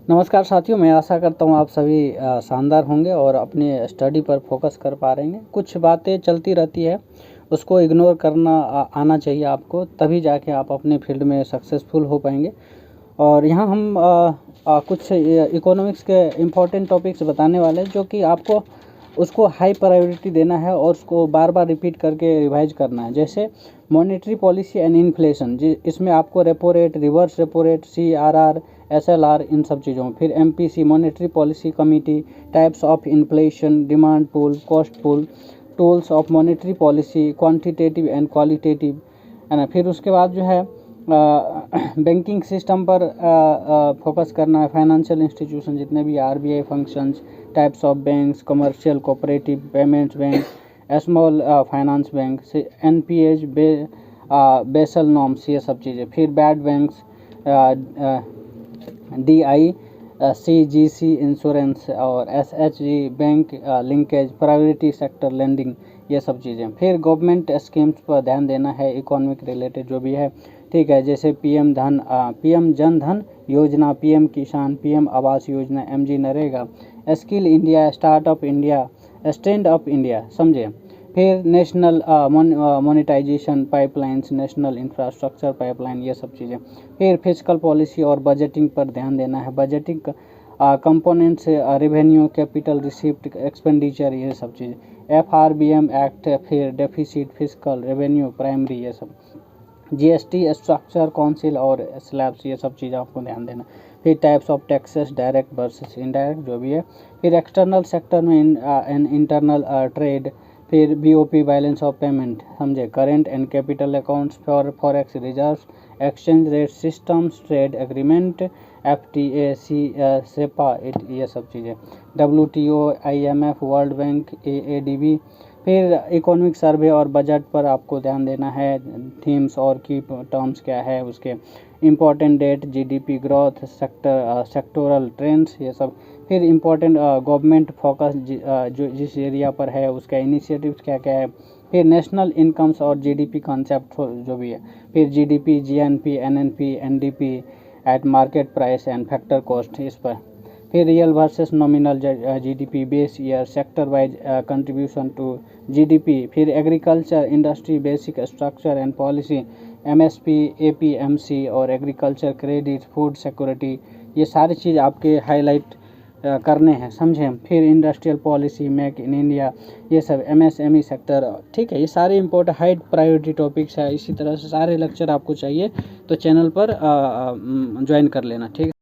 नमस्कार साथियों, मैं आशा करता हूँ आप सभी शानदार होंगे और अपने स्टडी पर फोकस कर पा रहे हैं। कुछ बातें चलती रहती है, उसको इग्नोर करना आना चाहिए आपको, तभी जाके आप अपने फील्ड में सक्सेसफुल हो पाएंगे। और यहाँ हम कुछ इकोनॉमिक्स के इम्पोर्टेंट टॉपिक्स बताने वाले हैं, जो कि आपको उसको हाई प्रायोरिटी देना है और उसको बार बार रिपीट करके रिवाइज करना है। जैसे मॉनेटरी पॉलिसी एंड इन्फ्लेशन, इसमें आपको repo rate, reverse repo rate, CRR, SLR, इन सब चीज़ों में। फिर MPC monetary policy committee, types of inflation, demand pull, cost pull, tools of monetary policy, quantitative and qualitative, है ना। फिर उसके बाद जो है बैंकिंग सिस्टम पर फोकस करना है। फाइनेंशियल इंस्टीट्यूशन जितने भी RBI functions, types of banks, commercial, cooperative, payments bank, small finance bank, NPH, Basel norms, ये सब चीज़ें। फिर bad banks, DI, CGC insurance और SHG bank linkage, priority sector lending, ये सब चीज़ें। फिर गवर्नमेंट स्कीम्स पर ध्यान देना है, इकोनॉमिक रिलेटेड जो भी है, ठीक है। जैसे PM जन धन योजना, PM किसान, PM Awas Yojana, MG NREGA, skill India, startup India, stand up India, समझे। फिर national monetisation pipelines, national infrastructure pipeline, ये सब चीज़ें। फिर फिजिकल पॉलिसी और बजटिंग पर ध्यान देना है। Budgeting components, revenue, capital receipt, expenditure, ये सब चीज़ें। FRBM एक्ट, फिर डेफिसिट, फिजिकल, रेवेन्यू, प्राइमरी, ये सब। GST, स्ट्रक्चर काउंसिल और स्लैब्स, ये सब चीज़ आपको ध्यान देना। फिर types of taxes, direct versus indirect, जो भी है। फिर एक्सटर्नल सेक्टर में एंड इंटरनल ट्रेड, फिर BOP, बैलेंस ऑफ पेमेंट, समझे। Current and capital accounts, forex reserves, exchange rate systems, trade agreement, FTA, CEPA, ये सब चीज़ें। WTO, IMF, world bank, AADB। फिर इकोनॉमिक सर्वे और बजट पर आपको ध्यान देना है। थीम्स और की टर्म्स क्या है उसके, important date, GDP growth, sectoral trends, ये सब। फिर इम्पोर्टेंट गवर्नमेंट फोकस जो जिस एरिया पर है उसका इनिशिएटिव्स क्या क्या है। फिर नेशनल इनकम्स और GDP कॉन्सेप्ट जो भी है। फिर GDP, GNP, NNP, NDP at market price and factor cost, इस पर। फिर real versus nominal GDP, base year, sector wise contribution to GDP। फिर agriculture industry, basic structure and policy, MSP, APMC और agriculture credit, food security, ये सारी चीज़ आपके highlight करने हैं, समझे। फिर industrial policy, make in India, ये सब, MSME सेक्टर, ठीक है। ये सारे इंपॉर्टेंट हाई प्रायोरिटी टॉपिक्स है। इसी तरह से सारे लेक्चर आपको चाहिए तो चैनल पर ज्वाइन कर लेना, ठीक है।